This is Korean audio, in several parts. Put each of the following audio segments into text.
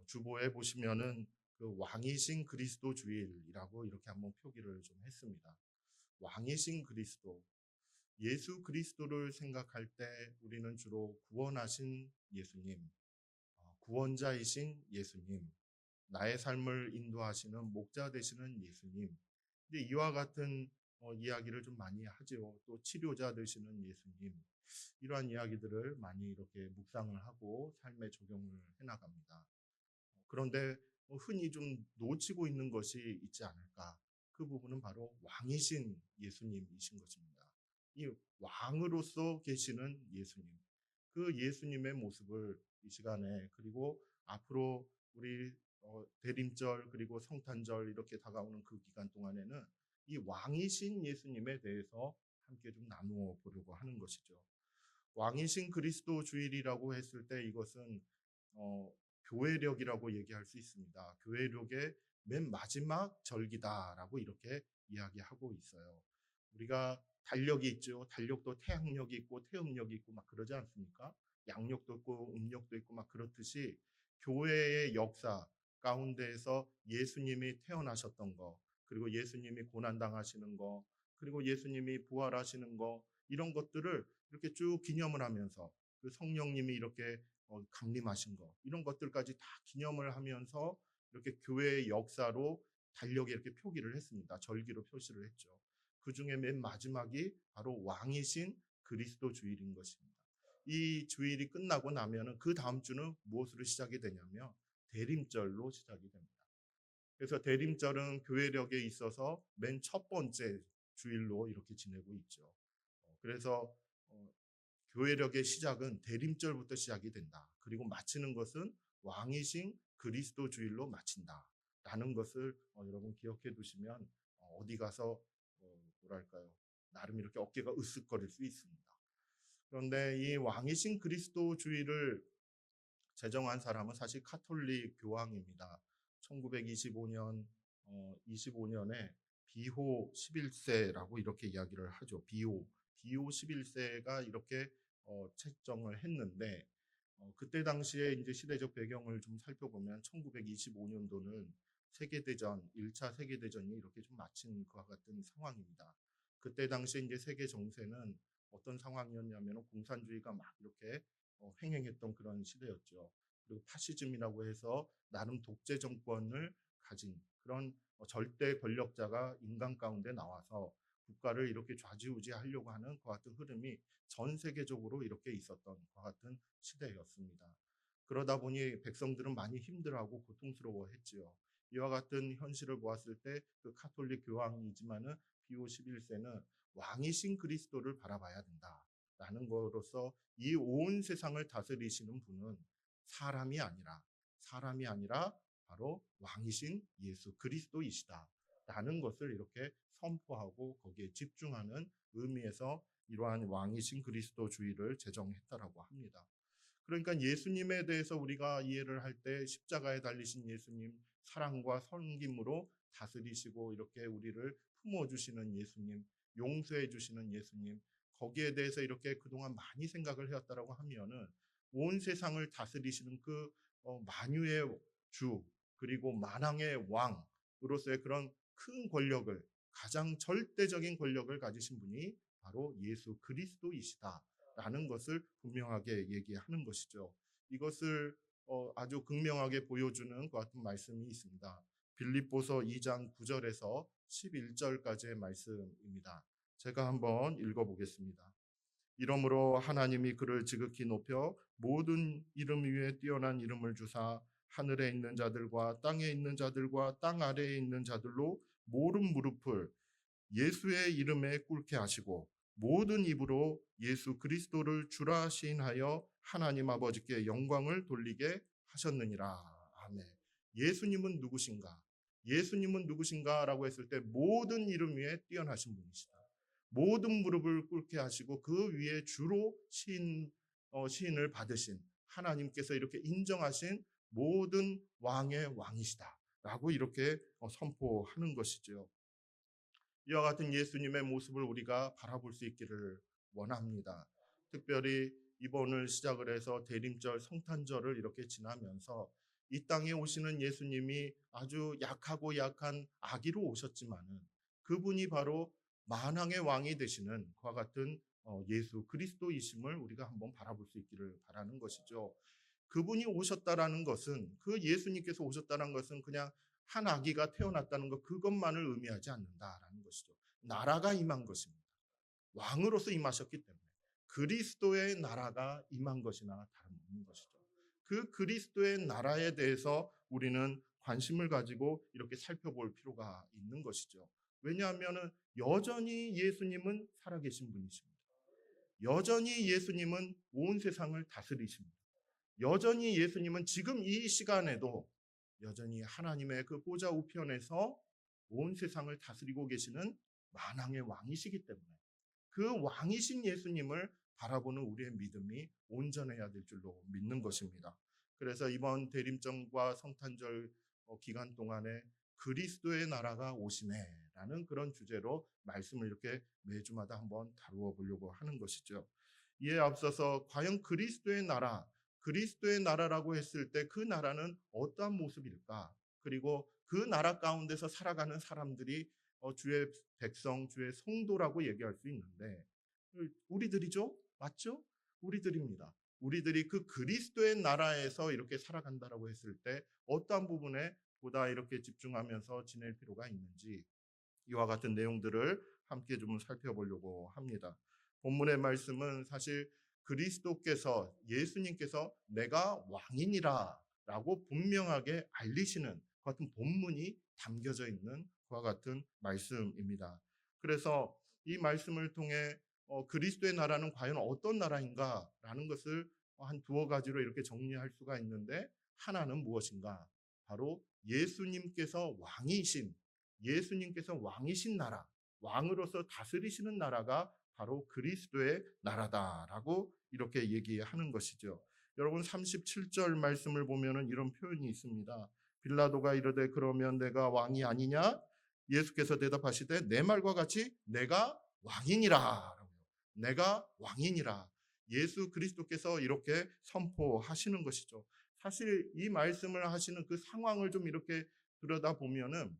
주보에 보시면은 그 왕이신 그리스도 주일이라고 이렇게 한번 표기를 좀 했습니다. 왕이신 그리스도, 예수 그리스도를 생각할 때 우리는 주로 구원하신 예수님, 구원자이신 예수님, 나의 삶을 인도하시는 목자 되시는 예수님, 이제 이와 같은 이야기를 좀 많이 하죠. 또 치료자 되시는 예수님, 이러한 이야기들을 많이 이렇게 묵상을 하고 삶에 적용을 해나갑니다. 그런데 흔히 좀 놓치고 있는 것이 있지 않을까? 그 부분은 바로 왕이신 예수님이신 것입니다. 이 왕으로서 계시는 예수님, 그 예수님의 모습을 이 시간에, 그리고 앞으로 우리 대림절 그리고 성탄절 이렇게 다가오는 그 기간 동안에는 이 왕이신 예수님에 대해서 함께 좀 나누어 보려고 하는 것이죠. 왕이신 그리스도 주일이라고 했을 때 이것은 어, 교회력이라고 얘기할 수 있습니다. 교회력의 맨 마지막 절기다라고 이렇게 이야기하고 있어요. 우리가 달력이 있죠. 달력도 태양력이 있고 태음력이 있고 막 그러지 않습니까? 양력도 있고 음력도 있고 막 그렇듯이 교회의 역사 가운데에서 예수님이 태어나셨던 거, 그리고 예수님이 고난당하시는 거, 그리고 예수님이 부활하시는 거, 이런 것들을 이렇게 쭉 기념을 하면서 그 성령님이 이렇게 강림하신 거, 이런 것들까지 다 기념을 하면서 이렇게 교회의 역사로 달력에 이렇게 표기를 했습니다. 절기로 표시를 했죠. 그 중에 맨 마지막이 바로 왕이신 그리스도 주일인 것입니다. 이 주일이 끝나고 나면은 그 다음 주는 무엇으로 시작이 되냐면 대림절로 시작이 됩니다. 그래서 대림절은 교회력에 있어서 맨 첫 번째 주일로 이렇게 지내고 있죠. 그래서 교회력의 시작은 대림절부터 시작이 된다. 그리고 마치는 것은 왕이신 그리스도 주일로 마친다. 라는 것을 여러분 기억해 두시면 어디 가서 뭐랄까요, 나름 이렇게 어깨가 으쓱거릴 수 있습니다. 그런데 이 왕이신 그리스도 주일을 제정한 사람은 사실 카톨릭 교황입니다. 1925년 25년에 비호 11세라고 이렇게 이야기를 하죠. 비호 11세가 이렇게 책정을 했는데 그때 당시에 이제 시대적 배경을 좀 살펴보면 1925년도는 세계대전, 1차 세계대전이 이렇게 좀 마친 것과 같은 상황입니다. 그때 당시에 이제 세계 정세는 어떤 상황이었냐면 공산주의가 막 이렇게 횡행했던 그런 시대였죠. 그리고 파시즘이라고 해서 나름 독재 정권을 가진 그런 절대 권력자가 인간 가운데 나와서 국가를 이렇게 좌지우지하려고 하는 그 같은 흐름이 전 세계적으로 이렇게 있었던 것 같은 시대였습니다. 그러다 보니 백성들은 많이 힘들어하고 고통스러워했지요. 이와 같은 현실을 보았을 때 그 카톨릭 교황이지만은 비오 11세는 왕이신 그리스도를 바라봐야 된다라는 것으로서 이 온 세상을 다스리시는 분은 사람이 아니라 바로 왕이신 예수 그리스도이시다라는 것을 이렇게 선포하고 거기에 집중하는 의미에서 이러한 왕이신 그리스도 주의를 제정했다라고 합니다. 그러니까 예수님에 대해서 우리가 이해를 할 때 십자가에 달리신 예수님, 사랑과 섬김으로 다스리시고 이렇게 우리를 품어주시는 예수님, 용서해 주시는 예수님, 거기에 대해서 이렇게 그동안 많이 생각을 해왔다라고 하면은 온 세상을 다스리시는 그 만유의 주, 그리고 만왕의 왕으로서의 그런 큰 권력을, 가장 절대적인 권력을 가지신 분이 바로 예수 그리스도이시다라는 것을 분명하게 얘기하는 것이죠. 이것을 아주 극명하게 보여주는 것 같은 말씀이 있습니다. 빌립보서 2장 9절에서 11절까지의 말씀입니다. 제가 한번 읽어보겠습니다. 이러므로 하나님이 그를 지극히 높여 모든 이름 위에 뛰어난 이름을 주사 하늘에 있는 자들과 땅에 있는 자들과 땅 아래에 있는 자들로 모든 무릎을 예수의 이름에 꿇게 하시고 모든 입으로 예수 그리스도를 주라 시인하여 하나님 아버지께 영광을 돌리게 하셨느니라. 아멘. 예수님은 누구신가? 예수님은 누구신가라고 했을 때 모든 이름 위에 뛰어나신 분이시다. 모든 무릎을 꿇게 하시고 그 위에 주로 시인을 받으신 하나님께서 이렇게 인정하신 모든 왕의 왕이시다라고 이렇게 선포하는 것이죠. 이와 같은 예수님의 모습을 우리가 바라볼 수 있기를 원합니다. 특별히 이번을 시작을 해서 대림절, 성탄절을 이렇게 지나면서 이 땅에 오시는 예수님이 아주 약하고 약한 아기로 오셨지만은 그분이 바로 만왕의 왕이 되시는 그와 같은 예수 그리스도이심을 우리가 한번 바라볼 수 있기를 바라는 것이죠. 그분이 오셨다라는 것은, 그 예수님께서 오셨다는 것은 그냥 한 아기가 태어났다는 것, 그것만을 의미하지 않는다라는 것이죠. 나라가 임한 것입니다. 왕으로서 임하셨기 때문에 그리스도의 나라가 임한 것이나 다름없는 것이죠. 그 그리스도의 나라에 대해서 우리는 관심을 가지고 이렇게 살펴볼 필요가 있는 것이죠. 왜냐하면 여전히 예수님은 살아계신 분이십니다. 여전히 예수님은 온 세상을 다스리십니다. 여전히 예수님은 지금 이 시간에도 여전히 하나님의 그 보좌 우편에서 온 세상을 다스리고 계시는 만왕의 왕이시기 때문에 그 왕이신 예수님을 바라보는 우리의 믿음이 온전해야 될 줄로 믿는 것입니다. 그래서 이번 대림절과 성탄절 기간 동안에 그리스도의 나라가 오시네라는 그런 주제로 말씀을 이렇게 매주마다 한번 다루어 보려고 하는 것이죠. 이에 앞서서 과연 그리스도의 나라라고 했을 때 그 나라는 어떠한 모습일까? 그리고 그 나라 가운데서 살아가는 사람들이 주의 백성, 주의 성도라고 얘기할 수 있는데 우리들이죠? 맞죠? 우리들입니다. 우리들이 그 그리스도의 나라에서 이렇게 살아간다라고 했을 때 어떠한 부분에 보다 이렇게 집중하면서 지낼 필요가 있는지 이와 같은 내용들을 함께 좀 살펴보려고 합니다. 본문의 말씀은 사실 그리스도께서, 예수님께서 내가 왕이니라 라고 분명하게 알리시는 그 같은 본문이 담겨져 있는 그와 같은 말씀입니다. 그래서 이 말씀을 통해 그리스도의 나라는 과연 어떤 나라인가라는 것을 한 두어 가지로 이렇게 정리할 수가 있는데, 하나는 무엇인가? 바로 예수님께서 왕이신 나라, 왕으로서 다스리시는 나라가 바로 그리스도의 나라다라고 이렇게 얘기하는 것이죠. 여러분 37절 말씀을 보면은 이런 표현이 있습니다. 빌라도가 이르되 그러면 내가 왕이 아니냐? 예수께서 대답하시되 내 말과 같이 내가 왕이니라. 내가 왕이니라. 예수 그리스도께서 이렇게 선포하시는 것이죠. 사실 이 말씀을 하시는 그 상황을 좀 이렇게 들여다보면은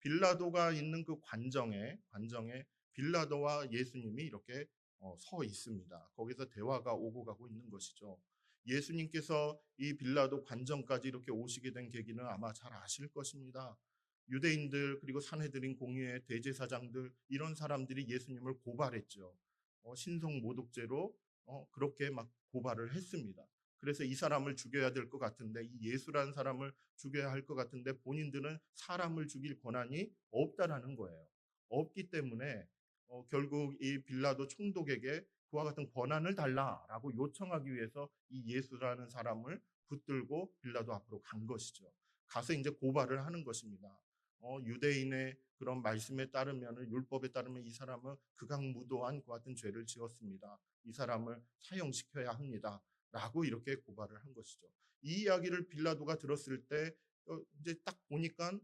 빌라도가 있는 그 관정에 빌라도와 예수님이 이렇게 서 있습니다. 거기서 대화가 오고 가고 있는 것이죠. 예수님께서 이 빌라도 관정까지 이렇게 오시게 된 계기는 아마 잘 아실 것입니다. 유대인들 그리고 산헤드린 공의회 대제사장들 이런 사람들이 예수님을 고발했죠. 신성 모독죄로 그렇게 막 고발을 했습니다. 그래서 이 사람을 죽여야 될 것 같은데, 이 예수라는 사람을 죽여야 할 것 같은데 본인들은 사람을 죽일 권한이 없다라는 거예요. 없기 때문에 결국 이 빌라도 총독에게 그와 같은 권한을 달라라고 요청하기 위해서 이 예수라는 사람을 붙들고 빌라도 앞으로 간 것이죠. 가서 이제 고발을 하는 것입니다. 유대인의 그런 말씀에 따르면, 율법에 따르면 이 사람은 극악무도한 그 같은 죄를 지었습니다. 이 사람을 사형시켜야 합니다. 라고 이렇게 고발을 한 것이죠. 이 이야기를 빌라도가 들었을 때 이제 딱 보니까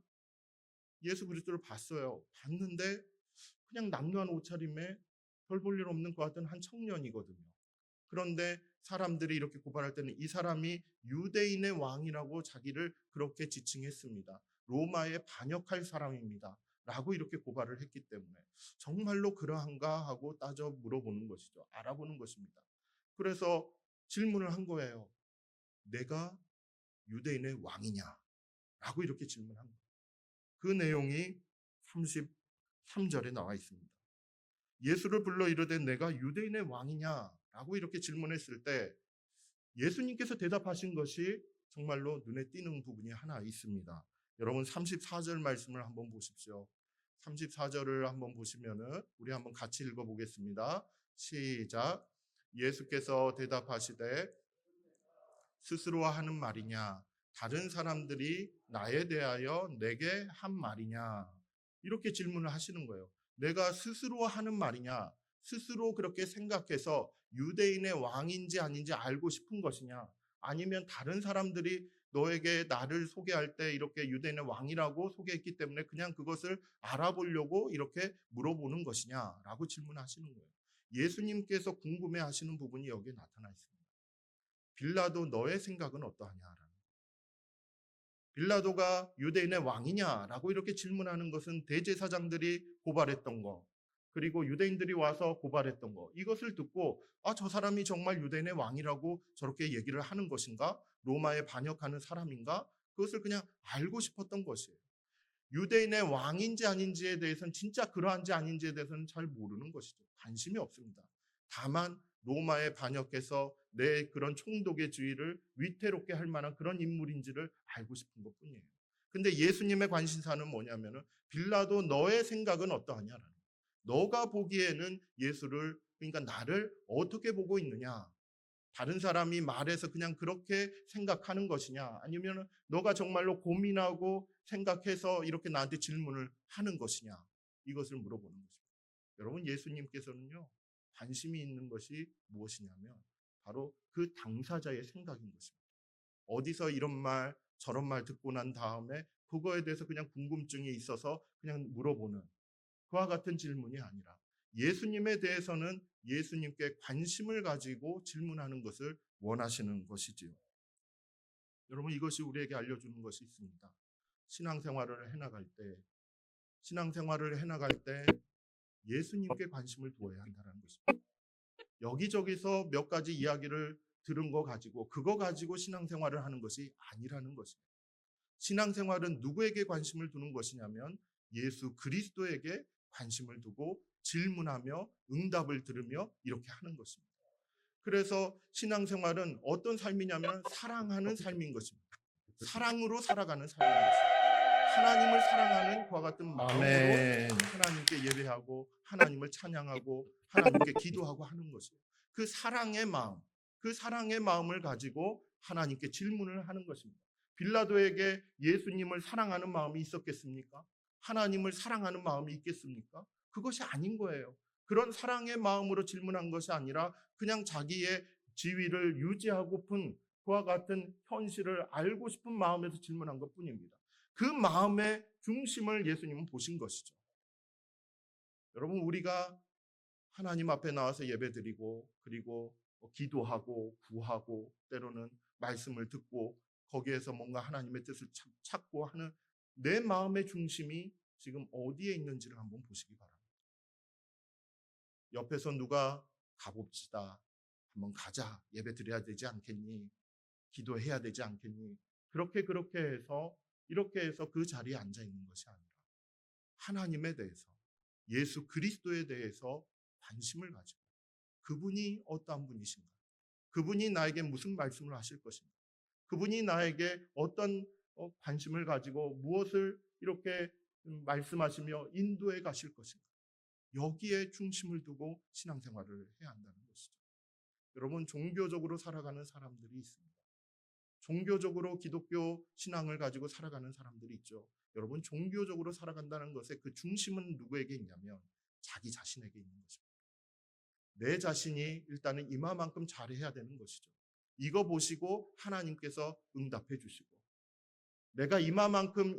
예수 그리스도를 봤어요. 봤는데 그냥 남루한 옷차림에 별 볼 일 없는 것 같은 한 청년이거든요. 그런데 사람들이 이렇게 고발할 때는 이 사람이 유대인의 왕이라고 자기를 그렇게 지칭했습니다. 로마에 반역할 사람입니다. 라고 이렇게 고발을 했기 때문에 정말로 그러한가 하고 따져 물어보는 것이죠. 알아보는 것입니다. 그래서 질문을 한 거예요. 내가 유대인의 왕이냐? 라고 이렇게 질문한 거예요. 그 내용이 33절에 나와 있습니다. 예수를 불러 이르되 내가 유대인의 왕이냐? 라고 이렇게 질문했을 때 예수님께서 대답하신 것이 정말로 눈에 띄는 부분이 하나 있습니다. 여러분 34절 말씀을 한번 보십시오. 34절을 한번 보시면은 우리 한번 같이 읽어보겠습니다. 시작. 예수께서 대답하시되 스스로 하는 말이냐? 다른 사람들이 나에 대하여 내게 한 말이냐? 이렇게 질문을 하시는 거예요. 내가 스스로 하는 말이냐? 스스로 그렇게 생각해서 유대인의 왕인지 아닌지 알고 싶은 것이냐? 아니면 다른 사람들이 너에게 나를 소개할 때 이렇게 유대인의 왕이라고 소개했기 때문에 그냥 그것을 알아보려고 이렇게 물어보는 것이냐? 라고 질문하시는 거예요. 예수님께서 궁금해 하시는 부분이 여기에 나타나 있습니다. 빌라도 너의 생각은 어떠하냐? 빌라도가 유대인의 왕이냐라고 이렇게 질문하는 것은 대제사장들이 고발했던 거, 그리고 유대인들이 와서 고발했던 거, 이것을 듣고 저 사람이 정말 유대인의 왕이라고 저렇게 얘기를 하는 것인가? 로마에 반역하는 사람인가? 그것을 그냥 알고 싶었던 것이에요. 유대인의 왕인지 아닌지에 대해서는, 진짜 그러한지 아닌지에 대해서는 잘 모르는 것이죠. 관심이 없습니다. 다만 로마에 반역해서 내 그런 총독의 지위를 위태롭게 할 만한 그런 인물인지를 알고 싶은 것뿐이에요. 근데 예수님의 관심사는 뭐냐면은, 빌라도 너의 생각은 어떠하냐라는 거예요. 너가 보기에는 예수를, 그러니까 나를 어떻게 보고 있느냐? 다른 사람이 말해서 그냥 그렇게 생각하는 것이냐, 아니면 너가 정말로 고민하고 생각해서 이렇게 나한테 질문을 하는 것이냐, 이것을 물어보는 것입니다. 여러분, 예수님께서는요, 관심이 있는 것이 무엇이냐면 바로 그 당사자의 생각인 것입니다. 어디서 이런 말 저런 말 듣고 난 다음에 그거에 대해서 그냥 궁금증이 있어서 그냥 물어보는 그와 같은 질문이 아니라, 예수님에 대해서는 예수님께 관심을 가지고 질문하는 것을 원하시는 것이지요. 여러분, 이것이 우리에게 알려주는 것이 있습니다. 신앙생활을 해나갈 때 예수님께 관심을 두어야 한다는 것입니다. 여기저기서 몇 가지 이야기를 들은 거 가지고 그거 가지고 신앙생활을 하는 것이 아니라는 것입니다. 신앙생활은 누구에게 관심을 두는 것이냐면 예수 그리스도에게 관심을 두고 질문하며 응답을 들으며 이렇게 하는 것입니다. 그래서 신앙생활은 어떤 삶이냐면 사랑하는 삶인 것입니다. 사랑으로 살아가는 삶인 것입니다. 하나님을 사랑하는 그와 같은 마음으로 하나님께 예배하고 하나님을 찬양하고 하나님께 기도하고 하는 것이에요. 그 사랑의 마음을 가지고 하나님께 질문을 하는 것입니다. 빌라도에게 예수님을 사랑하는 마음이 있었겠습니까? 하나님을 사랑하는 마음이 있겠습니까? 그것이 아닌 거예요. 그런 사랑의 마음으로 질문한 것이 아니라 그냥 자기의 지위를 유지하고픈 그와 같은 현실을 알고 싶은 마음에서 질문한 것뿐입니다. 그 마음의 중심을 예수님은 보신 것이죠. 여러분, 우리가 하나님 앞에 나와서 예배드리고, 그리고 기도하고 구하고 때로는 말씀을 듣고 거기에서 뭔가 하나님의 뜻을 찾고 하는 내 마음의 중심이 지금 어디에 있는지를 한번 보시기 바랍니다. 옆에서 누가 가봅시다, 한번 가자, 예배 드려야 되지 않겠니, 기도해야 되지 않겠니, 그렇게 해서 이렇게 해서 그 자리에 앉아 있는 것이 아니라 하나님에 대해서, 예수 그리스도에 대해서 관심을 가지고, 그분이 어떠한 분이신가, 그분이 나에게 무슨 말씀을 하실 것인가, 그분이 나에게 어떤 관심을 가지고 무엇을 이렇게 말씀하시며 인도해 가실 것인가, 여기에 중심을 두고 신앙생활을 해야 한다는 것이죠. 여러분, 종교적으로 살아가는 사람들이 있습니다. 종교적으로 기독교 신앙을 가지고 살아가는 사람들이 있죠. 여러분, 종교적으로 살아간다는 것의 그 중심은 누구에게 있냐면 자기 자신에게 있는 것입니다. 내 자신이 일단은 이마만큼 잘해야 되는 것이죠. 이거 보시고 하나님께서 응답해 주시고, 내가 이마만큼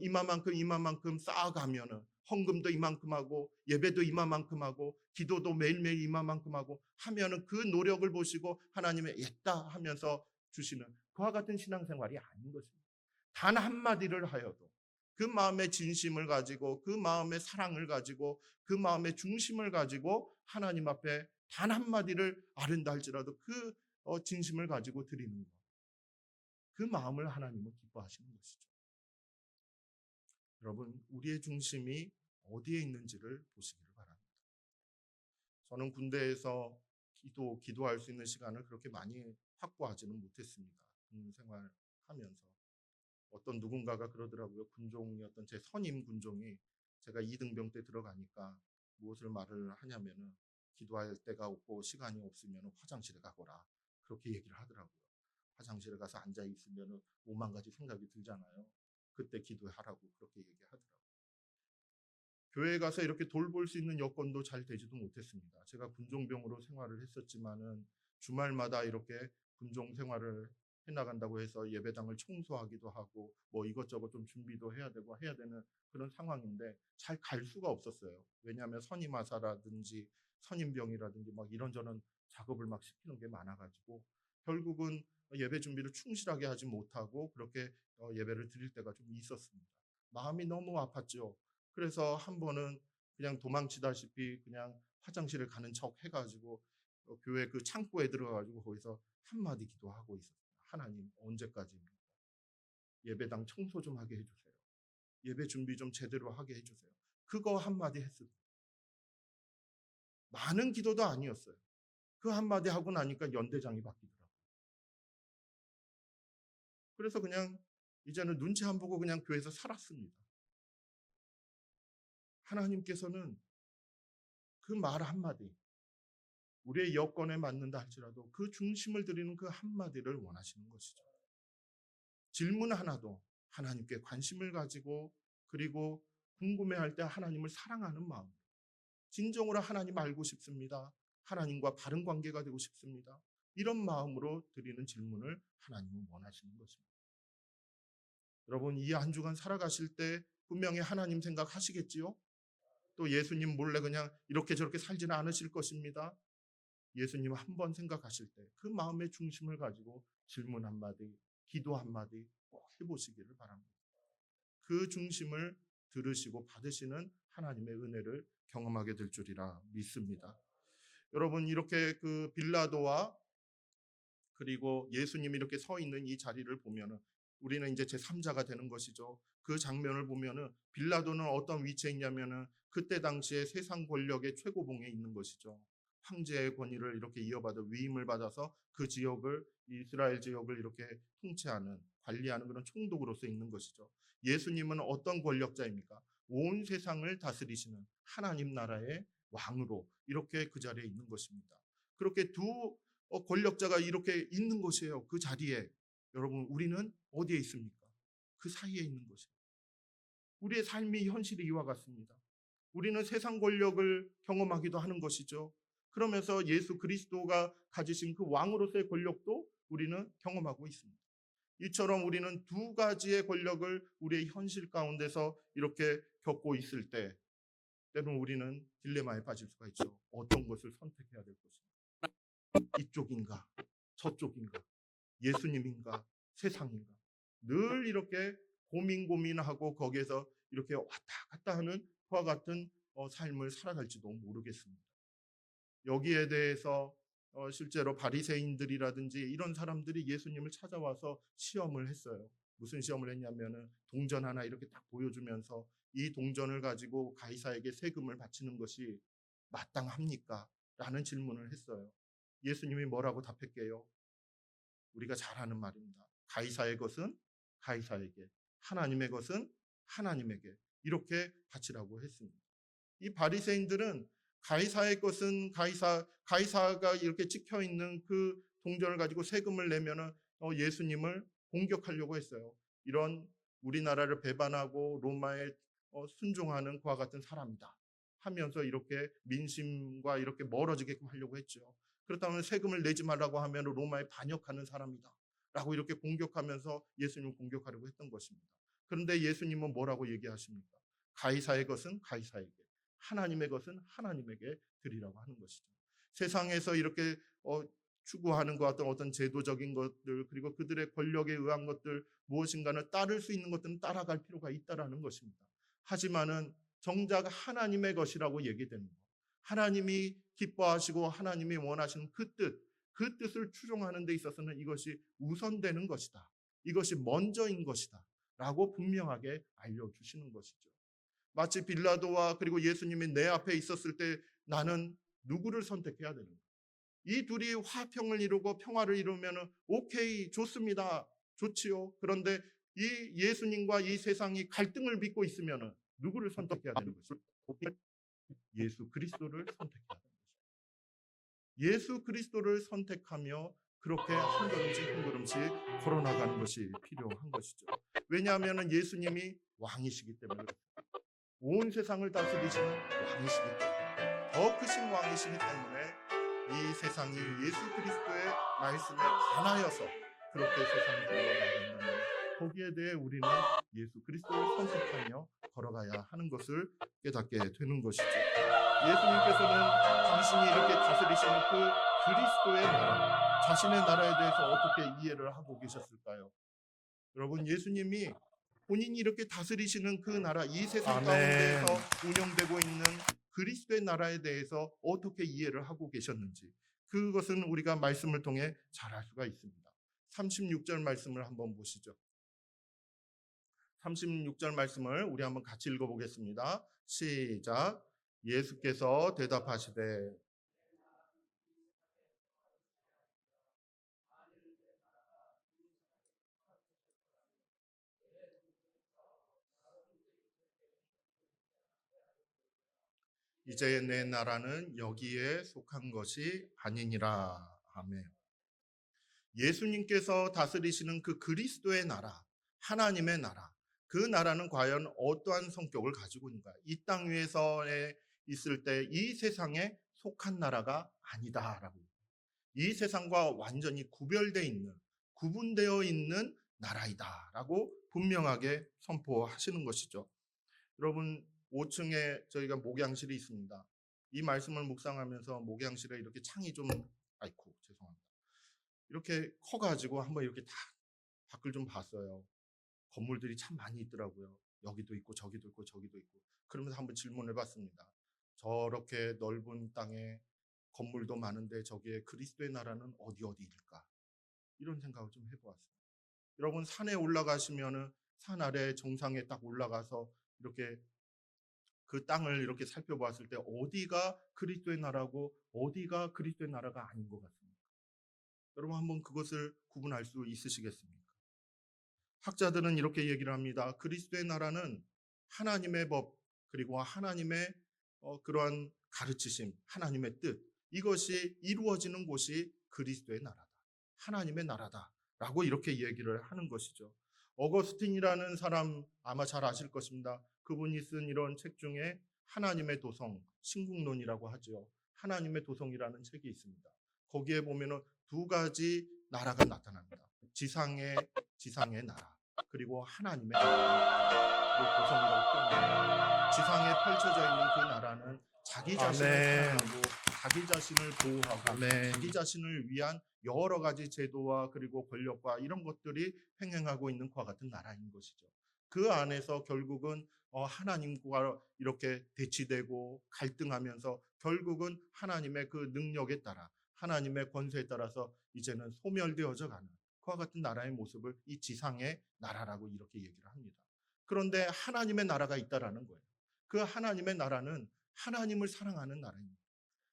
쌓아가면은 헌금도 이만큼 하고 예배도 이마만큼 하고 기도도 매일매일 이마만큼 하고 하면은 그 노력을 보시고 하나님의 있다 하면서 주시는 그와 같은 신앙생활이 아닌 것입니다. 단 한마디를 하여도 그 마음의 진심을 가지고, 그 마음의 사랑을 가지고, 그 마음의 중심을 가지고 하나님 앞에 단 한마디를 아른다 할지라도 그 진심을 가지고 드리는 것, 그 마음을 하나님은 기뻐하시는 것이죠. 여러분, 우리의 중심이 어디에 있는지를 보시기를 바랍니다. 저는 군대에서 기도할 수 있는 시간을 그렇게 많이 확보하지는 못했습니다. 군 생활하면서 어떤 누군가가 그러더라고요. 군종이었던 제 선임 군종이 제가 2등병 때 들어가니까 무엇을 말을 하냐면은, 기도할 데가 없고 시간이 없으면 화장실에 가거라, 그렇게 얘기를 하더라고요. 화장실에 가서 앉아 있으면 5만 가지 생각이 들잖아요. 그때 기도하라고 그렇게 얘기하더라고요. 교회에 가서 이렇게 돌볼 수 있는 여건도 잘 되지도 못했습니다. 제가 군종병으로 생활을 했었지만은 주말마다 이렇게 군종 생활을 해나간다고 해서 예배당을 청소하기도 하고 뭐 이것저것 좀 준비도 해야 되고 해야 되는 그런 상황인데 잘 갈 수가 없었어요. 왜냐하면 선임하사라든지 선임병이라든지 막 이런저런 작업을 막 시키는 게 많아가지고 결국은 예배 준비를 충실하게 하지 못하고 그렇게 예배를 드릴 때가 좀 있었습니다. 마음이 너무 아팠죠. 그래서 한 번은 그냥 도망치다시피 그냥 화장실을 가는 척 해가지고 교회 그 창고에 들어가가지고 거기서 한마디 기도하고 있었어요. 하나님, 언제까지입니까? 예배당 청소 좀 하게 해주세요. 예배 준비 좀 제대로 하게 해주세요. 그거 한마디 했습니다. 많은 기도도 아니었어요. 그 한마디 하고 나니까 연대장이 바뀌더라고요. 그래서 그냥 이제는 눈치 안 보고 그냥 교회에서 살았습니다. 하나님께서는 그 말 한마디, 우리의 여건에 맞는다 할지라도 그 중심을 드리는 그 한마디를 원하시는 것이죠. 질문 하나도 하나님께 관심을 가지고 그리고 궁금해할 때 하나님을 사랑하는 마음, 진정으로 하나님 알고 싶습니다. 하나님과 바른 관계가 되고 싶습니다. 이런 마음으로 드리는 질문을 하나님은 원하시는 것입니다. 여러분, 이 한 주간 살아가실 때 분명히 하나님 생각하시겠지요? 또 예수님 몰래 그냥 이렇게 저렇게 살지는 않으실 것입니다. 예수님 한 번 생각하실 때 그 마음의 중심을 가지고 질문 한마디, 기도 한마디 꼭 해보시기를 바랍니다. 그 중심을 들으시고 받으시는 하나님의 은혜를 경험하게 될 줄이라 믿습니다. 여러분, 이렇게 그 빌라도와 그리고 예수님이 이렇게 서 있는 이 자리를 보면은 우리는 이제 제3자가 되는 것이죠. 그 장면을 보면은 빌라도는 어떤 위치에 있냐면은 그때 당시에 세상 권력의 최고봉에 있는 것이죠. 황제의 권위를 이렇게 이어받아 위임을 받아서 그 지역을, 이스라엘 지역을 이렇게 통치하는, 관리하는 그런 총독으로서 있는 것이죠. 예수님은 어떤 권력자입니까? 온 세상을 다스리시는 하나님 나라의 왕으로 이렇게 그 자리에 있는 것입니다. 그렇게 두 권력자가 이렇게 있는 것이에요. 그 자리에. 여러분, 우리는 어디에 있습니까? 그 사이에 있는 것입니다. 우리의 삶이 현실이 이와 같습니다. 우리는 세상 권력을 경험하기도 하는 것이죠. 그러면서 예수 그리스도가 가지신 그 왕으로서의 권력도 우리는 경험하고 있습니다. 이처럼 우리는 두 가지의 권력을 우리의 현실 가운데서 이렇게 겪고 있을 때 때로는 우리는 딜레마에 빠질 수가 있죠. 어떤 것을 선택해야 될 것인가? 이쪽인가? 저쪽인가? 예수님인가? 세상인가? 늘 이렇게 고민하고 거기에서 이렇게 왔다 갔다 하는 그와 같은 삶을 살아갈지도 모르겠습니다. 여기에 대해서 실제로 바리새인들이라든지 이런 사람들이 예수님을 찾아와서 시험을 했어요. 무슨 시험을 했냐면은 동전 하나 이렇게 딱 보여주면서 이 동전을 가지고 가이사에게 세금을 바치는 것이 마땅합니까? 라는 질문을 했어요. 예수님이 뭐라고 답했게요? 우리가 잘 아는 말입니다. 가이사의 것은 가이사에게, 하나님의 것은 하나님에게 이렇게 바치라고 했습니다. 이 바리새인들은 가이사의 것은 가이사가 이렇게 찍혀 있는 그 동전을 가지고 세금을 내면은 예수님을 공격하려고 했어요. 이런 우리나라를 배반하고 로마에 순종하는 그와 같은 사람이다 하면서 이렇게 민심과 이렇게 멀어지게끔 하려고 했죠. 그렇다면 세금을 내지 말라고 하면 로마에 반역하는 사람이다 라고 이렇게 공격하면서 예수님을 공격하려고 했던 것입니다. 그런데 예수님은 뭐라고 얘기하십니까? 가이사의 것은 가이사에게, 하나님의 것은 하나님에게 드리라고 하는 것이죠. 세상에서 이렇게 추구하는 것 같은 어떤 제도적인 것들, 그리고 그들의 권력에 의한 것들, 무엇인가를 따를 수 있는 것들은 따라갈 필요가 있다라는 것입니다. 하지만은 정작 하나님의 것이라고 얘기되는 것, 하나님이 기뻐하시고 하나님이 원하시는 그 뜻을 추종하는 데 있어서는 이것이 우선되는 것이다, 이것이 먼저인 것이다 라고 분명하게 알려주시는 것이죠. 마치 빌라도와 그리고 예수님이 내 앞에 있었을 때 나는 누구를 선택해야 되는가? 이 둘이 화평을 이루고 평화를 이루면 오케이, 좋습니다, 좋지요. 그런데 이 예수님과 이 세상이 갈등을 빚고 있으면 누구를 선택해야 되는 것입니까? 예수 그리스도를 선택해야 되는 것입니다. 예수 그리스도를 선택하며 그렇게 한 걸음씩 한 걸음씩 걸어나가는 것이 필요한 것이죠. 왜냐하면 예수님이 왕이시기 때문에, 온 세상을 다스리시는 왕이시기 때문에, 더 크신 왕이시기 때문에 이 세상이 예수 그리스도의 말씀에 반하여서 그렇게 세상이 흘러나가는 거기에 대해 우리는 예수 그리스도를 선택하며 걸어가야 하는 것을 깨닫게 되는 것이죠. 예수님께서는 당신이 이렇게 다스리시는 그 그리스도의 나라, 자신의 나라에 대해서 어떻게 이해를 하고 계셨을까요? 여러분, 예수님이 본인이 이렇게 다스리시는 그 나라, 이 세상 아멘. 가운데에서 운영되고 있는 그리스도의 나라에 대해서 어떻게 이해를 하고 계셨는지, 그것은 우리가 말씀을 통해 잘 알 수가 있습니다. 36절 말씀을 한번 보시죠. 36절 말씀을 우리 한번 같이 읽어보겠습니다. 시작. 예수께서 대답하시되 이제 내 나라는 여기에 속한 것이 아니니라. 아멘. 예수님께서 다스리시는 그 그리스도의 나라, 하나님의 나라, 그 나라는 과연 어떠한 성격을 가지고 있는가? 이 땅 위에서 있을 때 이 세상에 속한 나라가 아니다라고. 이 세상과 완전히 구별되어 있는, 구분되어 있는 나라이다라고 분명하게 선포하시는 것이죠. 여러분, 5층에 저희가 목양실이 있습니다. 이 말씀을 묵상하면서 목양실에 이렇게 창이 좀, 아이쿠, 죄송합니다. 이렇게 커가지고 한번 이렇게 다 밖을 좀 봤어요. 건물들이 참 많이 있더라고요. 여기도 있고 저기도 있고 저기도 있고. 그러면서 한번 질문을 해봤습니다. 저렇게 넓은 땅에 건물도 많은데 저기에 그리스도의 나라는 어디일까? 이런 생각을 좀 해보았어요. 여러분, 산에 올라가시면은 산 아래 정상에 딱 올라가서 이렇게 그 땅을 이렇게 살펴보았을 때 어디가 그리스도의 나라고 어디가 그리스도의 나라가 아닌 것 같습니까? 여러분, 한번 그것을 구분할 수 있으시겠습니까? 학자들은 이렇게 얘기를 합니다. 그리스도의 나라는 하나님의 법, 그리고 하나님의 그러한 가르치심, 하나님의 뜻, 이것이 이루어지는 곳이 그리스도의 나라다, 하나님의 나라다라고 이렇게 얘기를 하는 것이죠. 어거스틴이라는 사람 아마 잘 아실 것입니다. 그분이 쓴 이런 책 중에 하나님의 도성, 신국론이라고 하죠. 하나님의 도성이라는 책이 있습니다. 거기에 보면은 두 가지 나라가 나타납니다. 지상의 나라, 그리고 하나님의 나라, 도성이라고 표현합니다. 지상에 펼쳐져 있는 그 나라는 자기 자신을 아멘. 사랑하고 자기 자신을 보호하고 아멘. 자기 자신을 위한 여러 가지 제도와 그리고 권력과 이런 것들이 횡행하고 있는 그와 같은 나라인 것이죠. 그 안에서 결국은 하나님과 이렇게 대치되고 갈등하면서 결국은 하나님의 그 능력에 따라, 하나님의 권세에 따라서 이제는 소멸되어져 가는 그와 같은 나라의 모습을 이 지상의 나라라고 이렇게 얘기를 합니다. 그런데 하나님의 나라가 있다라는 거예요. 그 하나님의 나라는 하나님을 사랑하는 나라입니다.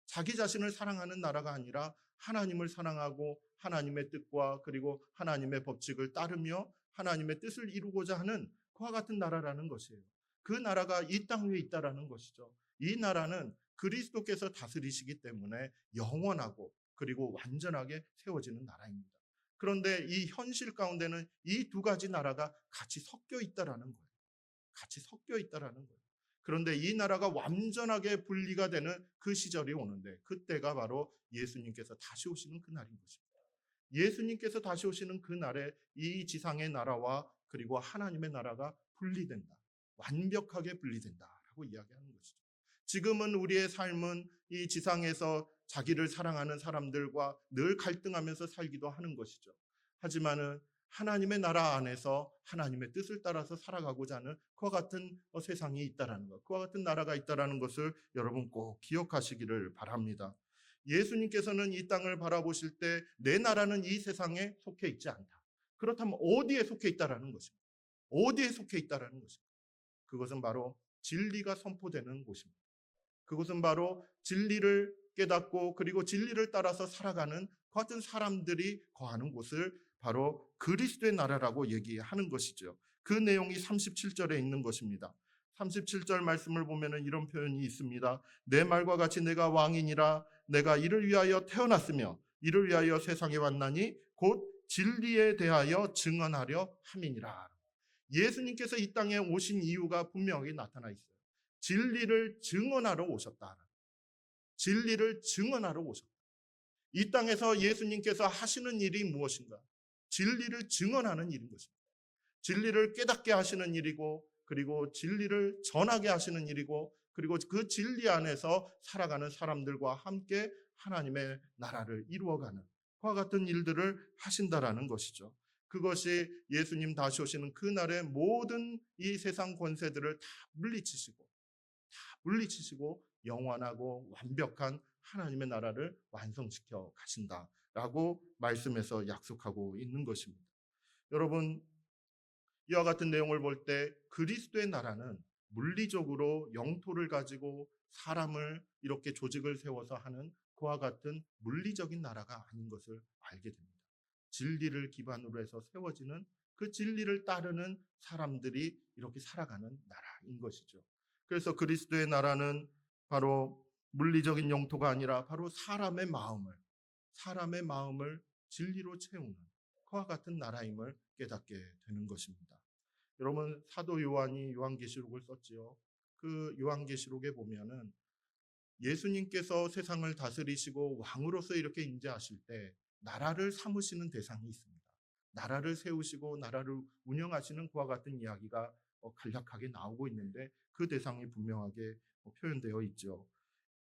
자기 자신을 사랑하는 나라가 아니라 하나님을 사랑하고 하나님의 뜻과 그리고 하나님의 법칙을 따르며 하나님의 뜻을 이루고자 하는 그와 같은 나라라는 것이에요. 그 나라가 이 땅 위에 있다라는 것이죠. 이 나라는 그리스도께서 다스리시기 때문에 영원하고 그리고 완전하게 세워지는 나라입니다. 그런데 이 현실 가운데는 이 두 가지 나라가 같이 섞여 있다라는 거예요. 같이 섞여 있다라는 거예요. 그런데 이 나라가 완전하게 분리가 되는 그 시절이 오는데 그때가 바로 예수님께서 다시 오시는 그날인 것입니다. 예수님께서 다시 오시는 그날에 이 지상의 나라와 그리고 하나님의 나라가 분리된다. 완벽하게 분리된다라고 이야기하는 것이죠. 지금은 우리의 삶은 이 지상에서 자기를 사랑하는 사람들과 늘 갈등하면서 살기도 하는 것이죠. 하지만은 하나님의 나라 안에서 하나님의 뜻을 따라서 살아가고자 하는 그와 같은 세상이 있다라는 것, 그와 같은 나라가 있다라는 것을 여러분 꼭 기억하시기를 바랍니다. 예수님께서는 이 땅을 바라보실 때 내 나라는 이 세상에 속해 있지 않다. 그렇다면 어디에 속해 있다라는 것입니다. 어디에 속해 있다라는 것입니다. 그것은 바로 진리가 선포되는 곳입니다. 그것은 바로 진리를 깨닫고 그리고 진리를 따라서 살아가는 그 같은 사람들이 거하는 곳을 바로 그리스도의 나라라고 얘기하는 것이죠. 그 내용이 37절에 있는 것입니다. 37절 말씀을 보면 이런 표현이 있습니다. 내 말과 같이 내가 왕이니라. 내가 이를 위하여 태어났으며 이를 위하여 세상에 왔나니 곧 진리에 대하여 증언하려 함이니라. 예수님께서 이 땅에 오신 이유가 분명하게 나타나 있어요. 진리를 증언하러 오셨다. 진리를 증언하러 오셨다. 이 땅에서 예수님께서 하시는 일이 무엇인가? 진리를 증언하는 일인 것입니다. 진리를 깨닫게 하시는 일이고 그리고 진리를 전하게 하시는 일이고 그리고 그 진리 안에서 살아가는 사람들과 함께 하나님의 나라를 이루어가는 그와 같은 일들을 하신다라는 것이죠. 그것이 예수님 다시 오시는 그날의 모든 이 세상 권세들을 다 물리치시고 영원하고 완벽한 하나님의 나라를 완성시켜 가신다라고 말씀에서 약속하고 있는 것입니다. 여러분, 이와 같은 내용을 볼 때 그리스도의 나라는 물리적으로 영토를 가지고 사람을 이렇게 조직을 세워서 하는 그와 같은 물리적인 나라가 아닌 것을 알게 됩니다. 진리를 기반으로 해서 세워지는 그 진리를 따르는 사람들이 이렇게 살아가는 나라인 것이죠. 그래서 그리스도의 나라는 바로 물리적인 영토가 아니라 바로 사람의 마음을 진리로 채우는 그와 같은 나라임을 깨닫게 되는 것입니다. 여러분, 사도 요한이 요한계시록을 썼지요. 그 요한계시록에 보면은 예수님께서 세상을 다스리시고 왕으로서 이렇게 임재하실 때 나라를 삼으시는 대상이 있습니다. 나라를 세우시고 나라를 운영하시는 그와 같은 이야기가 간략하게 나오고 있는데 그 대상이 분명하게 표현되어 있죠.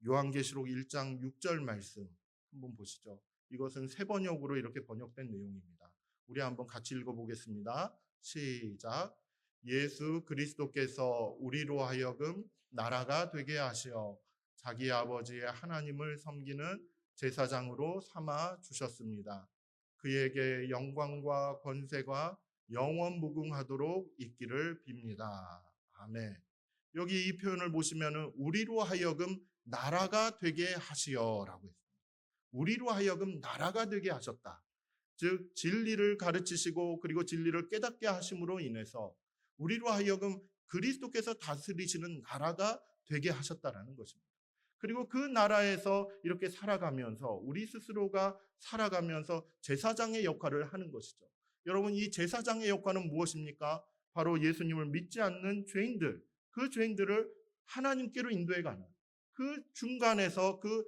요한계시록 1장 6절 말씀 한번 보시죠. 이것은 세 번역으로 이렇게 번역된 내용입니다. 우리 한번 같이 읽어보겠습니다. 시작. 예수 그리스도께서 우리로 하여금 나라가 되게 하시어 자기 아버지의 하나님을 섬기는 제사장으로 삼아 주셨습니다. 그에게 영광과 권세가 영원 무궁하도록 있기를 빕니다. 아멘. 여기 이 표현을 보시면은 우리로 하여금 나라가 되게 하시어라고 했습니다. 우리로 하여금 나라가 되게 하셨다. 즉 진리를 가르치시고 그리고 진리를 깨닫게 하심으로 인해서 우리로 하여금 그리스도께서 다스리시는 나라가 되게 하셨다라는 것입니다. 그리고 그 나라에서 이렇게 살아가면서 우리 스스로가 살아가면서 제사장의 역할을 하는 것이죠. 여러분, 이 제사장의 역할은 무엇입니까? 바로 예수님을 믿지 않는 죄인들, 그 죄인들을 하나님께로 인도해가는 그 중간에서 그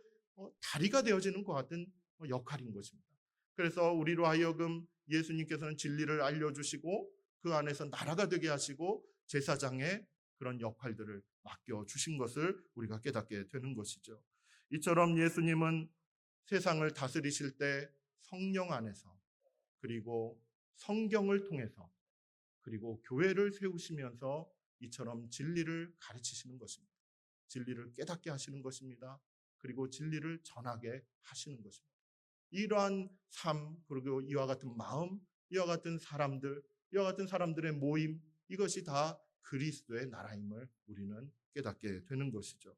다리가 되어지는 것 같은 역할인 것입니다. 그래서 우리로 하여금 예수님께서는 진리를 알려주시고 그 안에서 나라가 되게 하시고 제사장의 그런 역할들을 맡겨주신 것을 우리가 깨닫게 되는 것이죠. 이처럼 예수님은 세상을 다스리실 때 성령 안에서 그리고 성경을 통해서 그리고 교회를 세우시면서 이처럼 진리를 가르치시는 것입니다. 진리를 깨닫게 하시는 것입니다. 그리고 진리를 전하게 하시는 것입니다. 이러한 삶, 그리고 이와 같은 마음, 이와 같은 사람들, 이와 같은 사람들의 모임, 이것이 다 그리스도의 나라임을 우리는 깨닫게 되는 것이죠.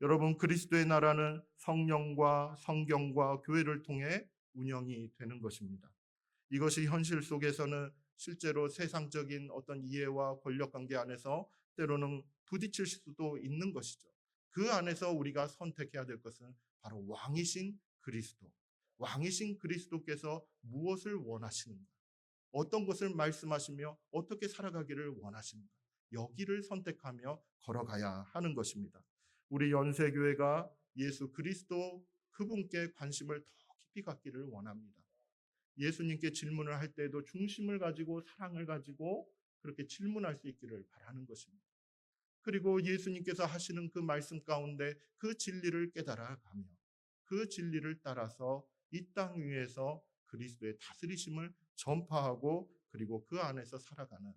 여러분, 그리스도의 나라는 성령과 성경과 교회를 통해 운영이 되는 것입니다. 이것이 현실 속에서는 실제로 세상적인 어떤 이해와 권력 관계 안에서 때로는 부딪힐 수도 있는 것이죠. 그 안에서 우리가 선택해야 될 것은 바로 왕이신 그리스도, 왕이신 그리스도께서 무엇을 원하시는가, 어떤 것을 말씀하시며 어떻게 살아가기를 원하시는가, 여기를 선택하며 걸어가야 하는 것입니다. 우리 연세교회가 예수 그리스도 그분께 관심을 더 깊이 갖기를 원합니다. 예수님께 질문을 할 때도 중심을 가지고 사랑을 가지고 그렇게 질문할 수 있기를 바라는 것입니다. 그리고 예수님께서 하시는 그 말씀 가운데 그 진리를 깨달아가며 그 진리를 따라서 이 땅 위에서 그리스도의 다스리심을 전파하고 그리고 그 안에서 살아가는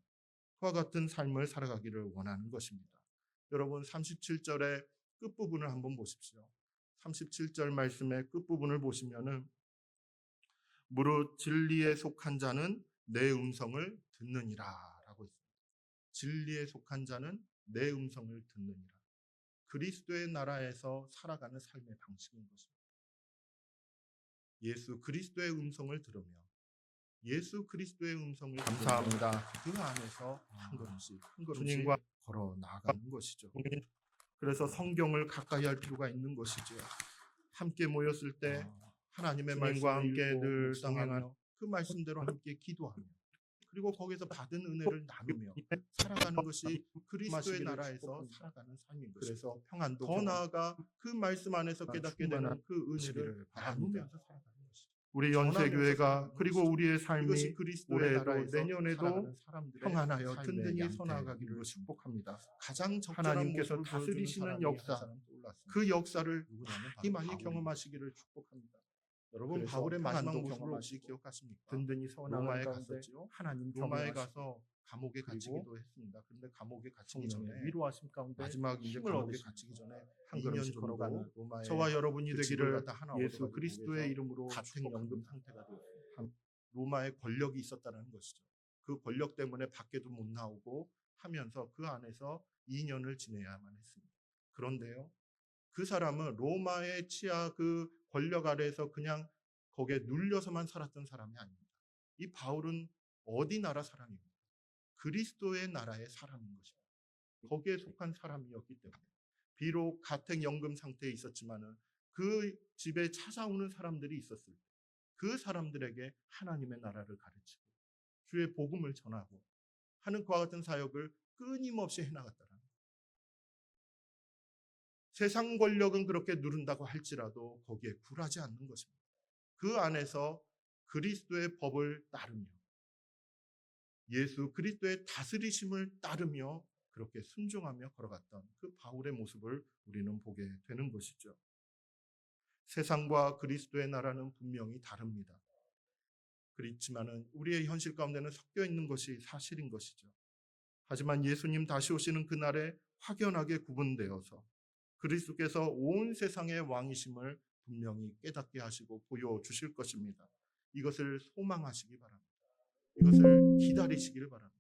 그와 같은 삶을 살아가기를 원하는 것입니다. 여러분, 37절의 끝부분을 한번 보십시오. 37절 말씀의 끝부분을 보시면은 무릇 진리에 속한 자는 내 음성을 듣느니라 라고 있습니다. 진리에 속한 자는 내 음성을 듣느니라. 그리스도의 나라에서 살아가는 삶의 방식인 것입니다. 예수 그리스도의 음성을 들으며 예수 그리스도의 음성을 감사합니다. 그 안에서 한 걸음씩 주님과 걸어 나가는 것이죠. 그래서 성경을 가까이 할 필요가 있는 것이죠. 함께 모였을 때 하나님의 말씀과 함께 늘 동행하며 그 말씀대로 함께 기도하며 그리고 거기서 받은 은혜를 나누며 살아가는 것이 그리스도의 나라에서 살아가는 삶인 것입니다. 그래서 평안도 더 나아가 그 말씀 안에서 깨닫게 되는 그 은혜를 나누면서 살아가는 것이죠. 우리 연세교회가 그리고 우리의 삶이 올해도 내년에도 평안하여 든든히 서나가기를 축복합니다. 가장 하나님께서 다스리시는 역사, 그 역사를 많이 경험하시기를 축복합니다. 여러분 그래서 바울의 마지막 평안도 모습을 혹시 경험하시고 기억하십니까? 든든히 서나가는 로마에 가운데 갔었지요. 하나님 로마에 경험하시고 가서 감옥에 그리고 갇히기도 했습니다. 근데 감옥에 갇히기 성령의 전에 위로하심 가운데 마지막 이제 힘을 감옥에 얻으시면서 갇히기 전에 한 2년 걸음씩 정도 걸어가는 로마에 저와 여러분이 그 집을 되기를 갖다 하나 예수 얻어가지고 그리스도의 거기서 이름으로 가택연금 축복합니다. 상태가 되었습니다. 로마에 권력이 있었다는 것이죠. 그 권력 때문에 밖에도 못 나오고 하면서 그 안에서 2년을 지내야만 했습니다. 그런데요, 그 사람은 로마의 치하 그 권력 아래에서 그냥 거기에 눌려서만 살았던 사람이 아닙니다. 이 바울은 어디 나라 사람입니다. 그리스도의 나라의 사람인 것입니다. 거기에 속한 사람이었기 때문에 비록 가택연금 상태에 있었지만은 그 집에 찾아오는 사람들이 있었을 때 그 사람들에게 하나님의 나라를 가르치고 주의 복음을 전하고 하는 그와 같은 사역을 끊임없이 해나갔다는 거예요. 세상 권력은 그렇게 누른다고 할지라도 거기에 굴하지 않는 것입니다. 그 안에서 그리스도의 법을 따르며 예수 그리스도의 다스리심을 따르며 그렇게 순종하며 걸어갔던 그 바울의 모습을 우리는 보게 되는 것이죠. 세상과 그리스도의 나라는 분명히 다릅니다. 그렇지만은 우리의 현실 가운데는 섞여 있는 것이 사실인 것이죠. 하지만 예수님 다시 오시는 그날에 확연하게 구분되어서 그리스도께서 온 세상의 왕이심을 분명히 깨닫게 하시고 보여주실 것입니다. 이것을 소망하시기 바랍니다. 이것을 기다리시기를 바랍니다.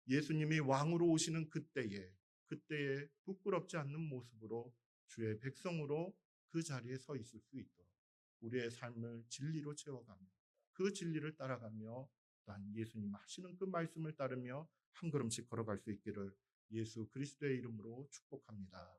예수님이 왕으로 오시는 그때에 부끄럽지 않는 모습으로 주의 백성으로 그 자리에 서 있을 수 있도록 우리의 삶을 진리로 채워가며 그 진리를 따라가며 또한 예수님 하시는 그 말씀을 따르며 한 걸음씩 걸어갈 수 있기를 예수 그리스도의 이름으로 축복합니다.